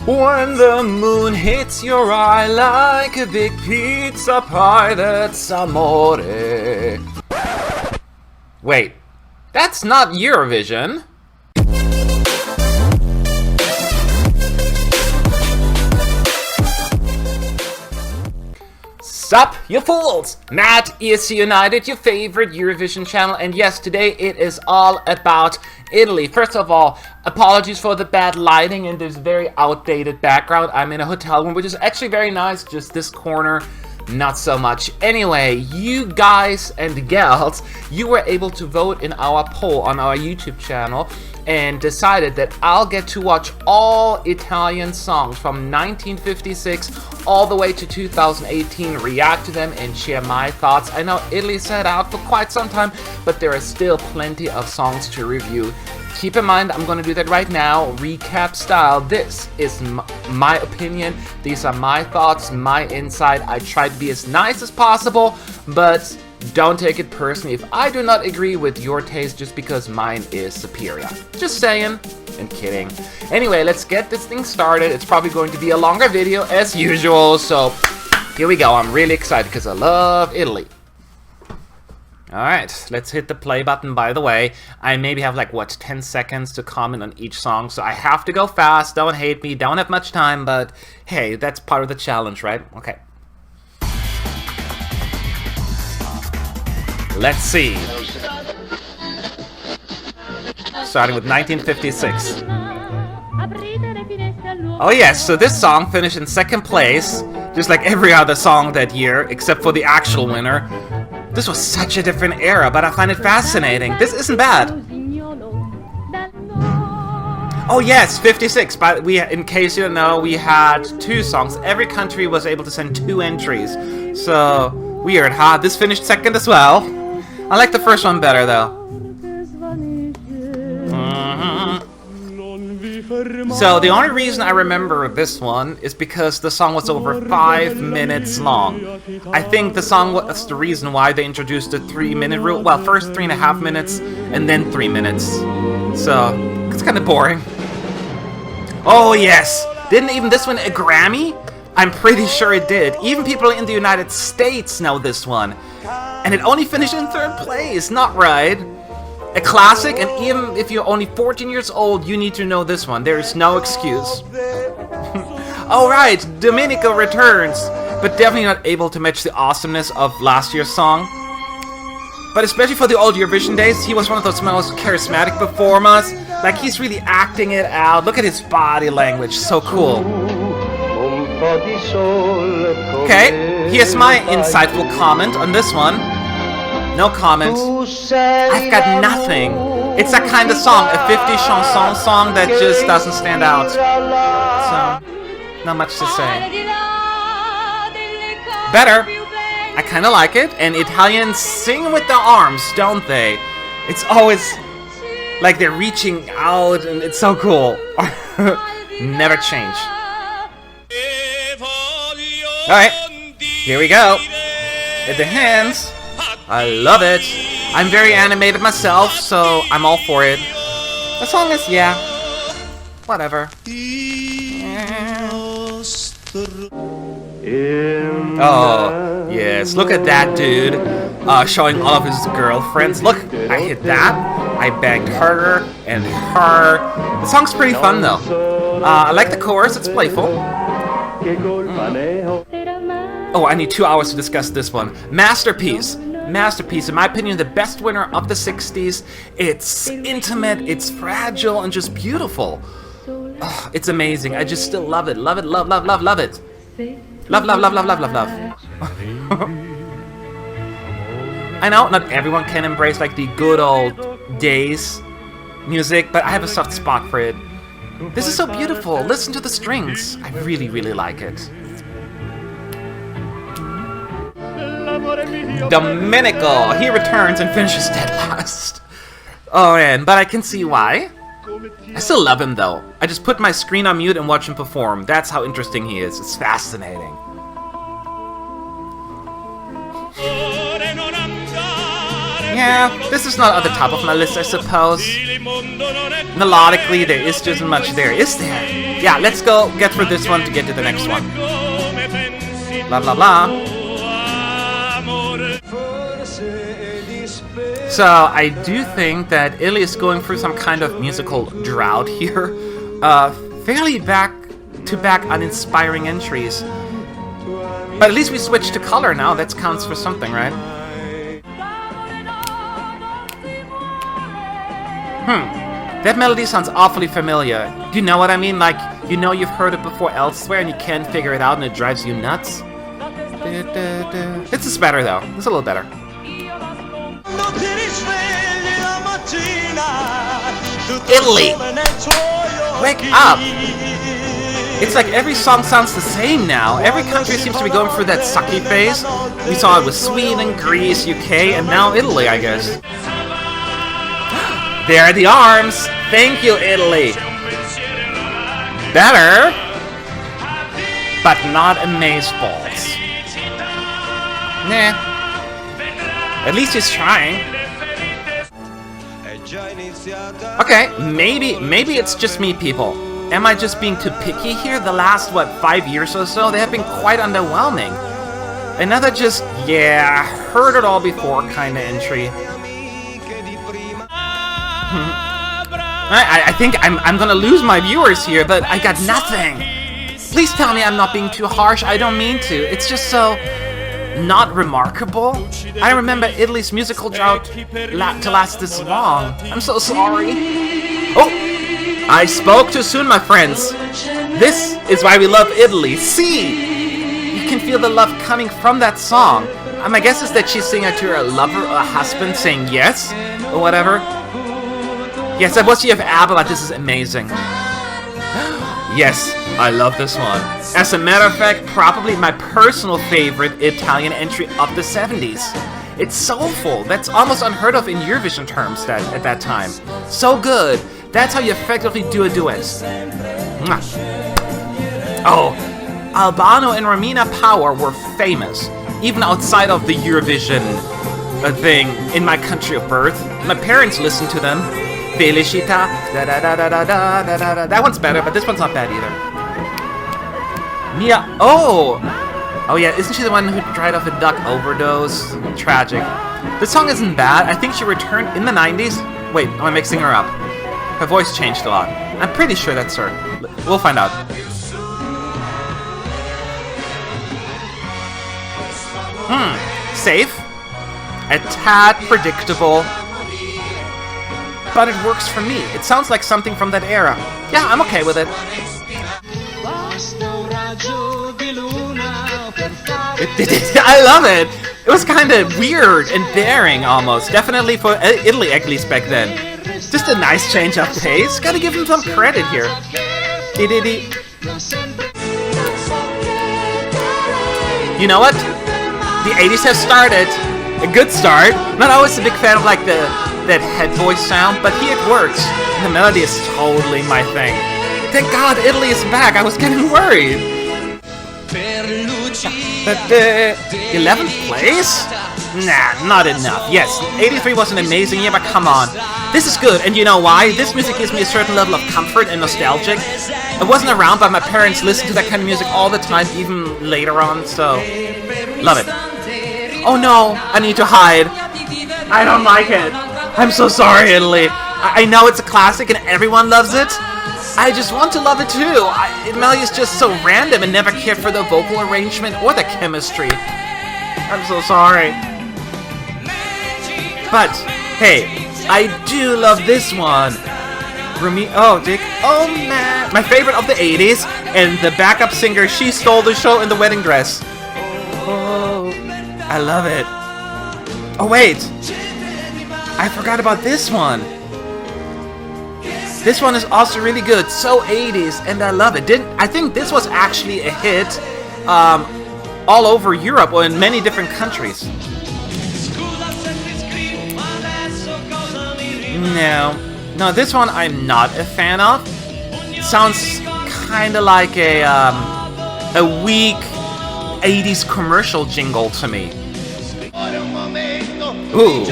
When the moon hits your eye like a big pizza pie, that's amore. Wait, that's not Eurovision. Sup, you fools! Matt is United, your favorite Eurovision channel, and yes, today it is all about Italy. First of all, apologies for the bad lighting and this very outdated background. I'm in a hotel room, which is actually very nice, just this corner, not so much. Anyway, you guys and gals, you were able to vote in our poll on our YouTube channel and decided that I'll get to watch all Italian songs from 1956 all the way to 2018, react to them and share my thoughts. I know Italy's set out for quite some time, but there are still plenty of songs to review. Keep in mind, I'm going to do that right now, recap style. This is my opinion, these are my thoughts, my insight. I try to be as nice as possible, but don't take it personally if I do not agree with your taste just because mine is superior. Just saying, and kidding. Anyway, let's get this thing started. It's probably going to be a longer video as usual, so here we go. I'm really excited because I love Italy. Alright, let's hit the play button. By the way, I maybe have like, 10 seconds to comment on each song, so I have to go fast. Don't hate me, don't have much time, but hey, that's part of the challenge, right? Okay. Let's see. Starting with 1956. Oh yes, so this song finished in second place, just like every other song that year, except for the actual winner. This was such a different era, but I find it fascinating. This isn't bad. Oh yes, 56, but in case you don't know, we had 2 songs. Every country was able to send 2 entries. So, weird, huh? This finished second as well. I like the first one better, though. So, the only reason I remember this one is because the song was over 5 minutes long. I think the song was the reason why they introduced the 3-minute rule. Well, first 3.5 minutes, and then 3 minutes. So, it's kind of boring. Oh, yes! Didn't even this win a Grammy? I'm pretty sure it did. Even people in the United States know this one. And it only finished in 3rd place, not right. A classic, and even if you're only 14 years old, you need to know this one. There is no excuse. Alright, Domenico returns, but definitely not able to match the awesomeness of last year's song. But especially for the old Eurovision days, he was one of those most charismatic performers. Like, he's really acting it out. Look at his body language, so cool. Okay, here's my insightful comment on this one. No comment. I've got nothing. It's that kind of song, a 50 chanson song that just doesn't stand out. So, not much to say. Better. I kind of like it, and Italians sing with their arms, don't they? It's always like they're reaching out, and it's so cool. Never change. Alright, here we go. At the hands. I love it. I'm very animated myself, so I'm all for it. As long as, yeah, whatever. Oh, yes, look at that dude, showing all of his girlfriends. Look, I hit that, I banged her, and her. The song's pretty fun, though. I like the chorus, it's playful. Oh, I need 2 hours to discuss this one. Masterpiece. Masterpiece, in my opinion, the best winner of the 60s. It's intimate, it's fragile, and just beautiful. Oh, it's amazing. I just still love it. Love it, love, love, love, love it. Love, love, love, love, love, love, love. I know not everyone can embrace like the good old days music, but I have a soft spot for it. This is so beautiful. Listen to the strings. I really, really like it. Domenico, he returns and finishes dead last. Oh man, but I can see why. I still love him though. I just put my screen on mute and watch him perform. That's how interesting he is. It's fascinating. Yeah, this is not at the top of my list, I suppose. Melodically, there is just much there. Is there? Yeah, let's go get through this one to get to the next one. Blah, blah, blah. So, I do think that Italy is going through some kind of musical drought here. Fairly back-to-back uninspiring entries. But at least we switched to color now. That counts for something, right? That melody sounds awfully familiar. Do you know what I mean? Like, you know you've heard it before elsewhere and you can't figure it out and it drives you nuts? This is better, though. It's a little better. Italy! Wake up! It's like every song sounds the same now. Every country seems to be going through that sucky phase. We saw it with Sweden, Greece, UK, and now Italy, I guess. There are the arms! Thank you, Italy! Better, but not amazeballs. Nah. At least he's trying. Okay, maybe it's just me, people. Am I just being too picky here? The last, 5 years or so, they have been quite underwhelming. Another just, yeah, heard it all before kind of entry. I think I'm gonna lose my viewers here, but I got nothing. Please tell me I'm not being too harsh. I don't mean to. It's just so not remarkable. I remember Italy's musical drought to last this long. I'm so sorry. Oh, I spoke too soon, my friends. This is why we love Italy. See, you can feel the love coming from that song. My guess is that she's singing to her lover or husband, saying yes or whatever. Yes, I was here of ABBA, but this is amazing. Yes, I love this one. As a matter of fact, probably my personal favorite Italian entry of the 70s. It's soulful. That's almost unheard of in Eurovision terms at that time. So good. That's how you effectively do a duet. Mwah. Oh, Albano and Romina Power were famous, even outside of the Eurovision thing in my country of birth. My parents listened to them. Felicita, da da da da da da da da. That one's better, but this one's not bad either. Mia, oh yeah, isn't she the one who died of a drug overdose? Tragic. This song isn't bad. I think she returned in the 90s. Wait, am I mixing her up? Her voice changed a lot. I'm pretty sure that's her. We'll find out. Safe. A tad predictable. But it works for me. It sounds like something from that era. Yeah, I'm okay with it. I love it. It was kind of weird and daring almost. Definitely for Italy, at least back then. Just a nice change of pace. Gotta give him some credit here. You know what? The 80s have started. A good start. Not always a big fan of like that head voice sound, but here it works. And the melody is totally my thing. Thank God Italy is back. I was getting worried. But 11th place? Nah, not enough. Yes, 83 was an amazing year, but come on. This is good, and you know why? This music gives me a certain level of comfort and nostalgic. I wasn't around, but my parents listened to that kind of music all the time, even later on, so love it. Oh no, I need to hide. I don't like it. I'm so sorry, Italy. I know it's a classic and everyone loves it. I just want to love it too. Melody is just so random and never cared for the vocal arrangement or the chemistry. I'm so sorry. But, hey, I do love this one. Oh, Dick. Oh, man. My favorite of the 80s. And the backup singer, she stole the show in the wedding dress. Oh, I love it. Oh, wait. I forgot about this one. This one is also really good. So 80s, and I love it. I think this was actually a hit all over Europe or in many different countries. No, this one I'm not a fan of. It sounds kind of like a weak 80s commercial jingle to me. Ooh.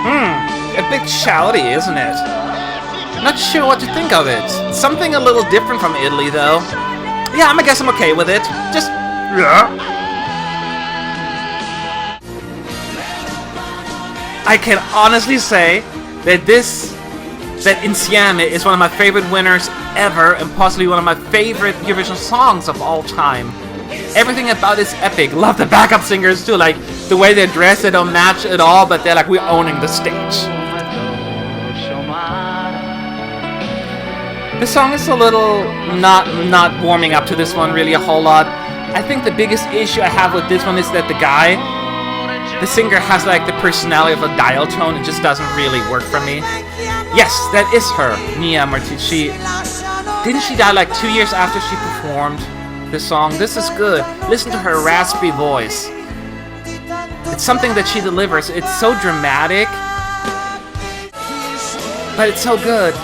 A bit shouty, isn't it? Not sure what to think of it. Something a little different from Italy, though. Yeah, I guess I'm okay with it. Just... yeah. I can honestly say that Insieme is one of my favorite winners ever, and possibly one of my favorite Eurovision songs of all time. Everything about it's epic. Love the backup singers too, like the way they dress, they don't match at all, but they're like, we're owning the stage. The song is a little not warming up to this one really a whole lot. I think the biggest issue I have with this one is that the singer has like the personality of a dial tone. It just doesn't really work for me. Yes, that is her, Mia Martucci. Didn't she die like 2 years after she performed this song? This is good. Listen to her raspy voice. It's something that she delivers. It's so dramatic, but it's so good.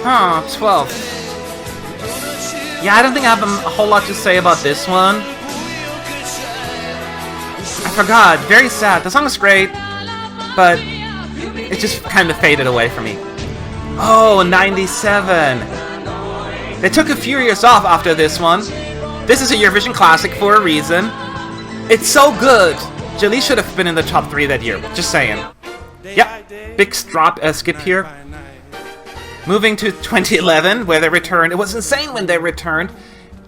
Huh, 12. Yeah, I don't think I have a whole lot to say about this one. I forgot. Very sad. The song is great, but it just kind of faded away for me. Oh, 97. They took a few years off after this one. This is a Eurovision classic for a reason. It's so good. Jolie should have been in the top 3 that year. Just saying. Yep. Big skip here. Moving to 2011, where they returned. It was insane when they returned.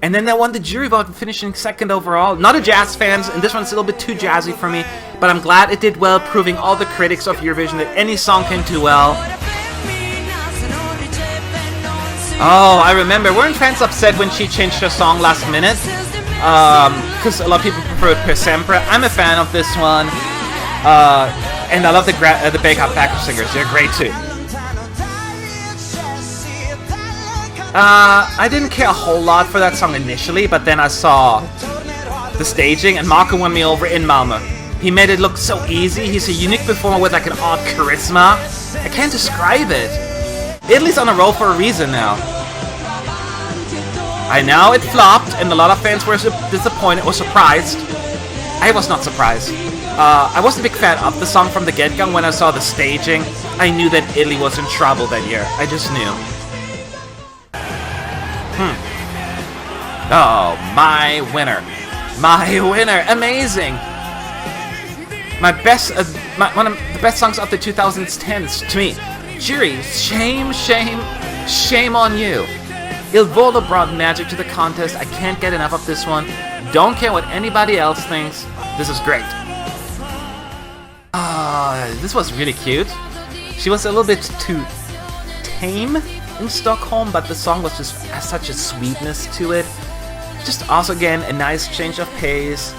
And then they won the jury vote, finishing 2nd overall. Not a jazz fan, and this one's a little bit too jazzy for me. But I'm glad it did well, proving all the critics of Eurovision that any song can do well. Oh, I remember. Weren't fans upset when she changed her song last minute? Because a lot of people prefer Per Sempre. I'm a fan of this one. And I love the backup singers. They're great too. I didn't care a whole lot for that song initially, but then I saw the staging, and Marco won me over in Malmö. He made it look so easy. He's a unique performer with like an odd charisma. I can't describe it. Italy's on a roll for a reason now. I know it flopped, and a lot of fans were disappointed or surprised. I was not surprised. I wasn't a big fan of the song from the get-go. When I saw the staging, I knew that Italy was in trouble that year. I just knew. Oh, my winner. My winner. Amazing. One of the best songs of the 2010s to me. Jury, shame, shame, shame on you. Il Volo brought magic to the contest. I can't get enough of this one. Don't care what anybody else thinks. This is great. This was really cute. She was a little bit too tame in Stockholm, but the song was just has such a sweetness to it. Just also again a nice change of pace.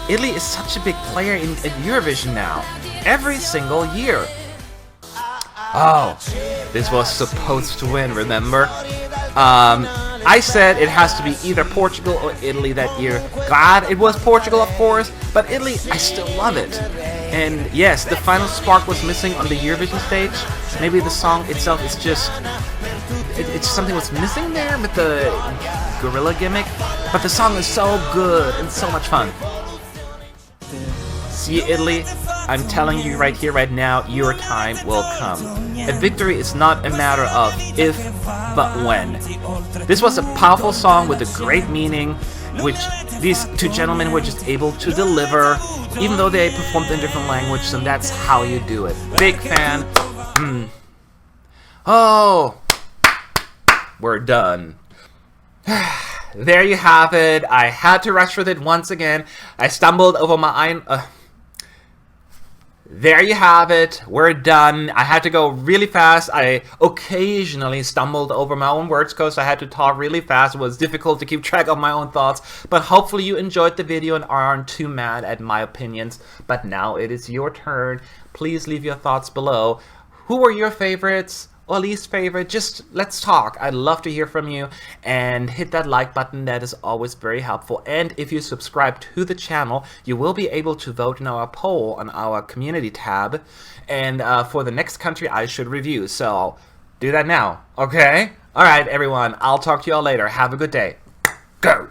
Italy is such a big player in Eurovision now. Every single year. Oh, this was supposed to win, remember? I said it has to be either Portugal or Italy that year. Glad it was Portugal, of course, but Italy, I still love it. And yes, the final spark was missing on the Eurovision stage. Maybe the song itself is just... It's something was missing there with the gorilla gimmick. But the song is so good and so much fun. See, Italy, I'm telling you right here, right now, your time will come. A victory is not a matter of if, but when. This was a powerful song with a great meaning, which these two gentlemen were just able to deliver, even though they performed in different languages, and that's how you do it. Big fan. Oh, we're done. There you have it. I had to rush with it once again. I stumbled over my There you have it. We're done. I had to go really fast. I occasionally stumbled over my own words because I had to talk really fast. It was difficult to keep track of my own thoughts. But hopefully you enjoyed the video and aren't too mad at my opinions. But now it is your turn. Please leave your thoughts below. Who were your favorites or least favorite? Just let's talk. I'd love to hear from you, and hit that like button. That is always very helpful. And if you subscribe to the channel, you will be able to vote in our poll on our community tab, and for the next country I should review. So do that now, okay? All right, everyone, I'll talk to you all later. Have a good day. Go.